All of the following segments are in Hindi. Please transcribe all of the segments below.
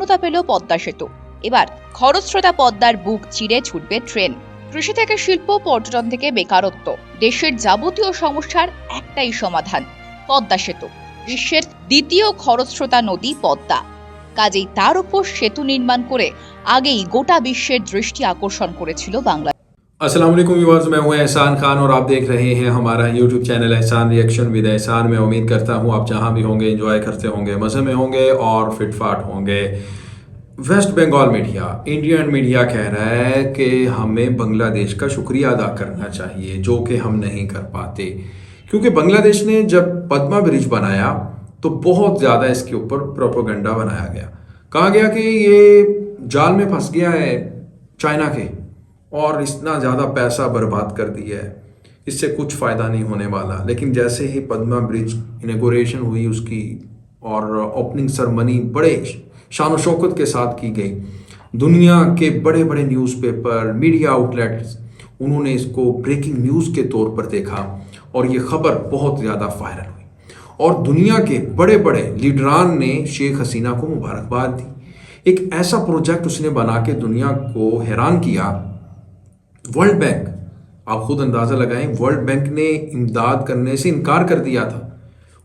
পূর্ণতা পেল পদ্মা সেতু। এবার খরস্রোতা পদ্মার বুক চিরে ছুটবে ট্রেন। কৃষি থেকে শিল্প, পর্যটন থেকে বেকারত্ব, দেশের যাবতীয় সমস্যার একটাই সমাধান, পদ্মা সেতু। বিশ্বের দ্বিতীয় খরস্রোতা নদী পদ্মা, কাজেই তার উপর সেতু নির্মাণ করে আগেই গোটা বিশ্বের দৃষ্টি আকর্ষণ করেছিল বাংলা। अस्सलाम वालेकुम व्यूअर्स, मैं हूं एहसान खान और आप देख रहे हैं हमारा यूट्यूब चैनल एहसान रिएक्शन विद एहसान। मैं उम्मीद करता हूं आप जहां भी होंगे एंजॉय करते होंगे, मज़े में होंगे और फिटफाट होंगे। West Bengal media, Indian media कह रहा है कि हमें बांग्लादेश का शुक्रिया अदा करना चाहिए, जो कि हम नहीं कर पाते, क्योंकि बांग्लादेश ने जब पद्मा ब्रिज बनाया तो बहुत ज़्यादा इसके ऊपर प्रोपोगंडा बनाया गया। कहा गया कि ये जाल में फंस गया है चाइना के और इतना ज़्यादा पैसा बर्बाद कर दिया है, इससे कुछ फ़ायदा नहीं होने वाला। लेकिन जैसे ही पद्मा ब्रिज इनॉग्रेशन हुई उसकी और ओपनिंग सेरेमनी बड़े शान और शौकत के साथ की गई, दुनिया के बड़े बड़े न्यूज़पेपर, मीडिया आउटलेट्स, उन्होंने इसको ब्रेकिंग न्यूज़ के तौर पर देखा और ये खबर बहुत ज़्यादा वायरल हुई और दुनिया के बड़े बड़े लीडरान ने शेख हसीना को मुबारकबाद दी। एक ऐसा प्रोजेक्ट उसने बना के दुनिया को हैरान किया। वर्ल्ड बैंक, आप खुद अंदाज़ा लगाएं, वर्ल्ड बैंक ने इमदाद करने से इनकार कर दिया था।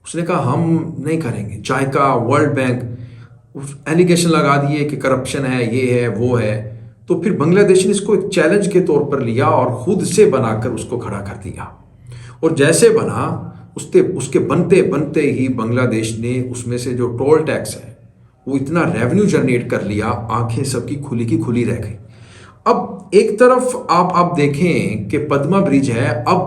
उसने कहा हम नहीं करेंगे। जायका, वर्ल्ड बैंक एलिगेशन लगा दिए कि करप्शन है, ये है, वो है। तो फिर बांग्लादेश ने इसको एक चैलेंज के तौर पर लिया और खुद से बनाकर उसको खड़ा कर दिया। और जैसे बना उसके बनते बनते ही बांग्लादेश ने उसमें से जो टोल टैक्स है वो इतना रेवेन्यू जनरेट कर लिया, आंखें सबकी खुली की खुली रह गई। अब एक तरफ आप देखें कि पद्मा ब्रिज है, अब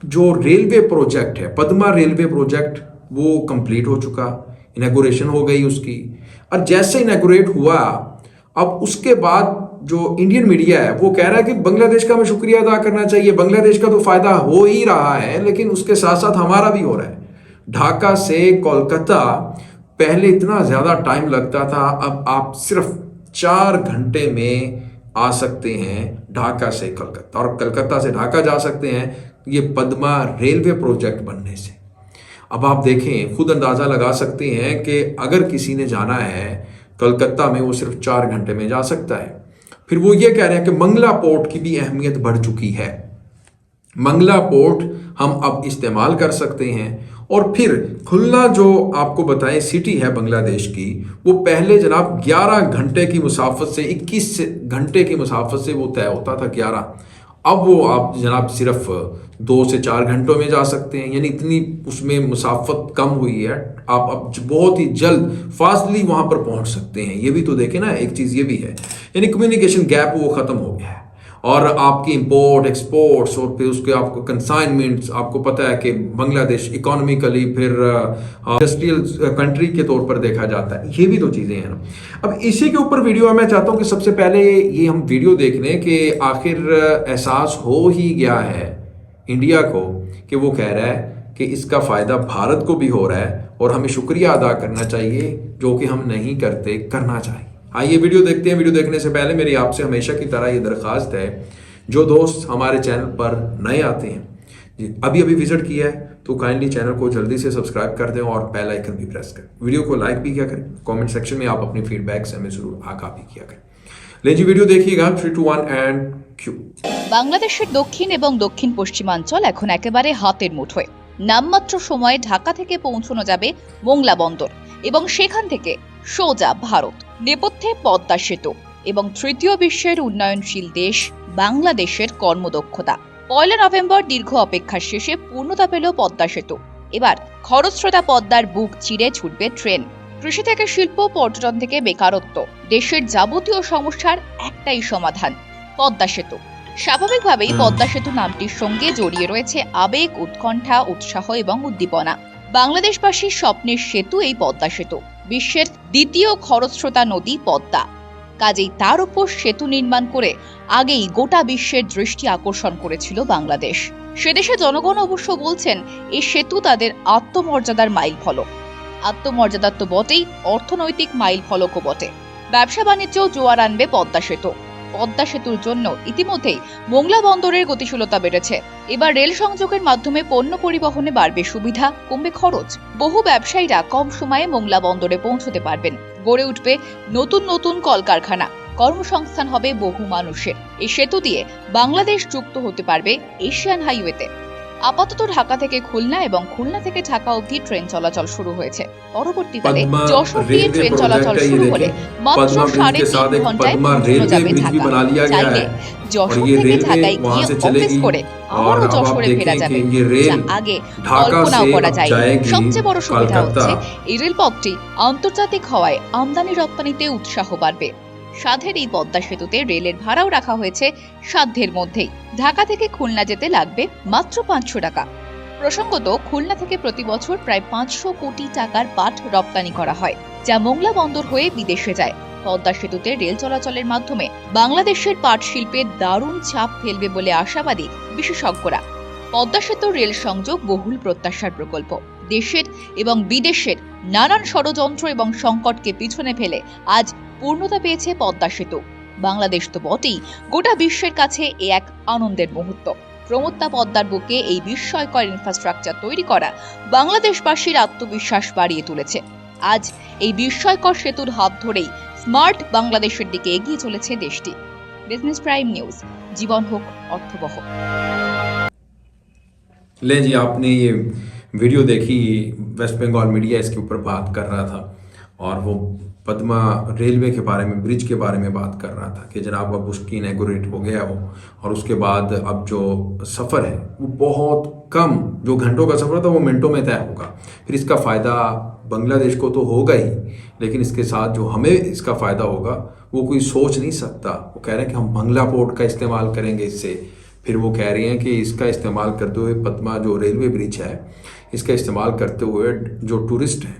जो रेलवे प्रोजेक्ट है, पद्मा रेलवे प्रोजेक्ट, वो कंप्लीट हो चुका, इनॉग्रेशन हो गई उसकी। और जैसे इनॉग्रेट हुआ, अब उसके बाद जो इंडियन मीडिया है वो कह रहा है कि बांग्लादेश का हमें शुक्रिया अदा करना चाहिए, बांग्लादेश का तो फायदा हो ही रहा है, लेकिन उसके साथ साथ हमारा भी हो रहा है। ढाका से कोलकाता पहले इतना ज़्यादा टाइम लगता था, अब आप सिर्फ 4 घंटे में आ सकते हैं ढाका से कलकत्ता, और कलकत्ता से ढाका जा सकते हैं ये पद्मा रेलवे प्रोजेक्ट बनने से। अब आप देखें, खुद अंदाज़ा लगा सकते हैं कि अगर किसी ने जाना है कलकत्ता में वो सिर्फ 4 घंटे में जा सकता है। फिर वो ये कह रहे हैं कि मंगला पोर्ट की भी अहमियत बढ़ चुकी है, मंगला पोर्ट हम अब इस्तेमाल कर सकते हैं। और फिर खुलना, जो आपको बताएं सिटी है बांग्लादेश की, वो पहले जनाब 11 घंटे की मुसाफत से 21 घंटे की मुसाफत से वो तय होता था 11, अब वो आप जनाब सिर्फ 2 से 4 घंटों में जा सकते हैं। यानी इतनी उसमें मुसाफत कम हुई है, आप अब बहुत ही जल्द फास्टली वहाँ पर पहुँच सकते हैं। ये भी तो देखें ना, एक चीज़ ये भी है, यानी कम्युनिकेशन गैप वो ख़त्म हो गया है। और आपकी इंपोर्ट एक्सपोर्ट्स और फिर उसके आपको कंसाइनमेंट्स, आपको पता है कि बांग्लादेश इकोनॉमिकली फिर इंडस्ट्रियल कंट्री के तौर पर देखा जाता है। ये भी तो चीज़ें हैं ना। अब इसी के ऊपर वीडियो मैं चाहता हूँ कि सबसे पहले ये हम वीडियो देख लें कि आखिर एहसास हो ही गया है इंडिया को कि वो कह रहा है कि इसका फ़ायदा भारत को भी हो रहा है और हमें शुक्रिया अदा करना चाहिए, जो कि हम नहीं करते, करना चाहिए। आइए वीडियो देखते हैं। वीडियो देखने से पहले मेरी आपसे हमेशा की तरह ये दरख्वास्त है, जो दोस्त हमारे चैनल पर नए आते हैं, अभी विजिट किया है तो काइंडली चैनल को जल्दी से सब्सक्राइब कर दें और बेल आइकन भी प्रेस करें। वीडियो को लाइक भी किया करें, कमेंट सेक्शन में आप अपनी फीडबैक से हमें जरूर आगाह भी किया करें। ले जी वीडियो देखिएगा। 3, 2, 1 एंड क्यू। বাংলাদেশের দক্ষিণ এবং দক্ষিণ পশ্চিমাঞ্চল এখন একেবারে হাতের মুঠোয়। নামমাত্র সময়ে ঢাকা থেকে পৌঁছানো যাবে মোংলা বন্দর এবং সেখান থেকে সোজা ভারত। নেপথ্যে পদ্মা সেতু এবং তৃতীয় বিশ্বের উন্নয়নশীল দেশ বাংলাদেশের কর্মদক্ষতা। 1 নভেম্বর দীর্ঘ অপেক্ষার শেষে পূর্ণতা পেল পদ্মা সেতু। এবার খরস্রোতা পদ্মার বুক চিরে ছুটবে ট্রেন। কৃষি থেকে শিল্প, পর্যটন থেকে বেকারত্ব, দেশের যাবতীয় সমস্যার একটাই সমাধান, পদ্মা সেতু। স্বাভাবিকভাবেই পদ্মা সেতু নামটির সঙ্গে জড়িয়ে রয়েছে আবেগ, উৎকণ্ঠা, উৎসাহ এবং উদ্দীপনা। বাংলাদেশবাসীর স্বপ্নের সেতু এই পদ্মা সেতু। বিশ্বের দ্বিতীয় খরস্রোতা নদী পদ্মা, কাজেই তার উপর সেতু নির্মাণ করে আগেই গোটা বিশ্বের দৃষ্টি আকর্ষণ করেছিল বাংলাদেশ। সেদেশে জনগণ অবশ্য বলছেন এই সেতু তাদের আত্মমর্যাদার মাইল ফলক। আত্মমর্যাদার তো বটেই, অর্থনৈতিক মাইল ফলকও বটে। ব্যবসা বাণিজ্যেও জোয়ার আনবে পদ্মা সেতু। পদ্মা সেতুর জন্য ইতিমধ্যেই মোংলা বন্দরের গতিশীলতা বেড়েছে। এবার রেল সংযোগের মাধ্যমে পণ্য পরিবহনে বাড়বে সুবিধা, কমবে খরচ। বহু ব্যবসায়ীরা কম সময়ে মোংলা বন্দরে পৌঁছতে পারবেন। গড়ে উঠবে নতুন নতুন কলকারখানা, কর্মসংস্থান হবে বহু মানুষের। এই সেতু দিয়ে বাংলাদেশ যুক্ত হতে পারবে এশিয়ান হাইওয়েতে। আপাতত ঢাকা থেকে খুলনা এবং খুলনা থেকে ঢাকা অবধি ট্রেন চলাচল শুরু হয়েছে। পরবর্তীকালে पद्मा যশোর দিয়ে रेलवे ট্রেন চলাচল प्रोजेक्ट है, ये শুরু হলে देखें মাত্র पद्मा ब्रिज के 3.5 साथ एक ঘন্টায় पद्मा পৌঁছানো रेलवे যাবে ब्रिज भी ঢাকা। बना लिया गया চাইলে है और যশোর ये থেকে रेलवे ঢাকায় वहां গিয়ে से অফিস चलेगी করে और আবারও अब आप যশোরে ফেরা देखें যাবে, कि ये যা रेल আগে ঢাকা কল্পনাও से করা अब যায়নি। जाएगी সবচেয়ে বড় সুবিধা कलकत्ता। হচ্ছে এই রেলপথটি আন্তর্জাতিক হওয়ায় আমদানি রপ্তানিতে উৎসাহ বাড়বে। সাধের এই পদ্মা সেতুতে রেলের ভাড়াও রাখা হয়েছে সাধ্যের মধ্যেই। ঢাকা থেকে খুলনা যেতে লাগবে মাত্র 500 টাকা। প্রসঙ্গত, খুলনা থেকে প্রতি বছর প্রায় 500 কোটি টাকার পাট রপ্তানি করা হয়, যা মোংলা বন্দর হয়ে বিদেশে যায়। পদ্মা সেতুতে রেল চলাচলের মাধ্যমে বাংলাদেশের পাট শিল্পে দারুণ ছাপ ফেলবে বলে আশাবাদী বিশেষজ্ঞরা। পদ্মা সেতু রেল সংযোগ বহুল প্রত্যাশার প্রকল্প। দেশের এবং বিদেশের নানান ষড়যন্ত্র এবং সংকটকে পিছনে ফেলে আজ পূর্ণতা পেয়েছে পদ্মা সেতু। বাংলাদেশ তো বটেই, গোটা বিশ্বের কাছে এ এক আনন্দের মুহূর্ত। প্রমত্তা পদ্মার বুকে এই বিস্ময়কর ইনফ্রাস্ট্রাকচার তৈরি করা বাংলাদেশবাসীর আত্মবিশ্বাস বাড়িয়ে তুলেছে। আজ এই বিস্ময়কর সেতুর হাত ধরেই স্মার্ট বাংলাদেশের দিকে এগিয়ে চলেছে দেশটি। বিজনেস প্রাইম নিউজ, জীবন হোক অর্থবহ। ले जी, आपने ये वीडियो देखी, वेस्ट बंगाल मीडिया इसके ऊपर बात कर रहा था और वो पद्मा रेलवे के बारे में, ब्रिज के बारे में बात कर रहा था कि जनाब अब उसकी इनॉग्रेट हो गया वो, और उसके बाद अब जो सफ़र है वो बहुत कम, जो घंटों का सफ़र था वो मिनटों में तय होगा। फिर इसका फ़ायदा बांग्लादेश को तो होगा ही, लेकिन इसके साथ जो हमें इसका फ़ायदा होगा वो कोई सोच नहीं सकता। वो कह रहे हैं कि हम बंगला पोर्ट का इस्तेमाल करेंगे इससे। फिर वो कह रही हैं कि इसका इस्तेमाल करते हुए पद्मा जो रेलवे ब्रिज है इसका इस्तेमाल करते हुए जो टूरिस्ट हैं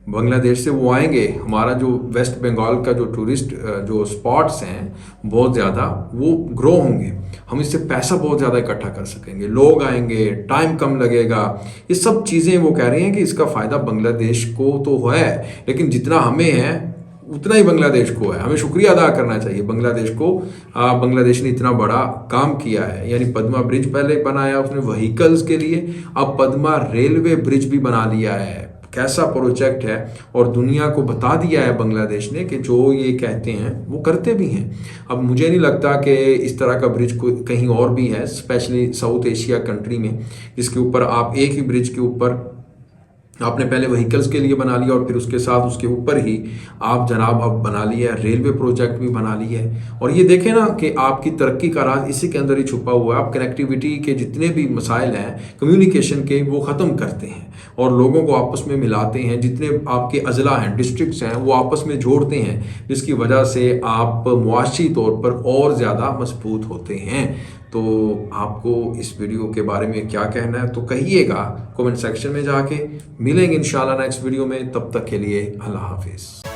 बांग्लादेश से वो आएंगे, हमारा जो वेस्ट बंगाल का जो टूरिस्ट जो स्पॉट्स हैं बहुत ज़्यादा वो ग्रो होंगे, हम इससे पैसा बहुत ज़्यादा इकट्ठा कर सकेंगे, लोग आएंगे, टाइम कम लगेगा। ये सब चीज़ें वो कह रही हैं कि इसका फ़ायदा बांग्लादेश को तो है, लेकिन जितना हमें है उतना ही बांग्लादेश को है। हमें शुक्रिया अदा करना चाहिए बांग्लादेश को। बांग्लादेश ने इतना बड़ा काम किया है, यानी पद्मा ब्रिज पहले बनाया उसने व्हीकल्स के लिए, अब पद्मा रेलवे ब्रिज भी बना लिया है। कैसा प्रोजेक्ट है, और दुनिया को बता दिया है बांग्लादेश ने कि जो ये कहते हैं वो करते भी हैं। अब मुझे नहीं लगता कि इस तरह का ब्रिज कोई कहीं और भी है, स्पेशली साउथ एशिया कंट्री में, जिसके ऊपर आप एक ही ब्रिज के ऊपर आपने पहले व्हीकल्स के लिए बना लिया और फिर उसके साथ उसके ऊपर ही आप जनाब अब बना लिया, रेलवे प्रोजेक्ट भी बना लिया है। और ये देखें ना कि आपकी तरक्की का राज इसी के अंदर ही छुपा हुआ है। आप कनेक्टिविटी के जितने भी मसाइल हैं कम्युनिकेशन के, वो ख़त्म करते हैं और लोगों को आपस में मिलाते हैं। जितने आपके अजला हैं, डिस्ट्रिक्ट्स हैं, वो आपस में जोड़ते हैं, जिसकी वजह से आप मुआशी तौर पर और ज़्यादा मजबूत होते हैं। तो आपको इस वीडियो के बारे में क्या कहना है तो कहिएगा कमेंट सेक्शन में जाके। मिलेंगे इंशाल्लाह नेक्स्ट वीडियो में, तब तक के लिए अल्लाह हाफिज़।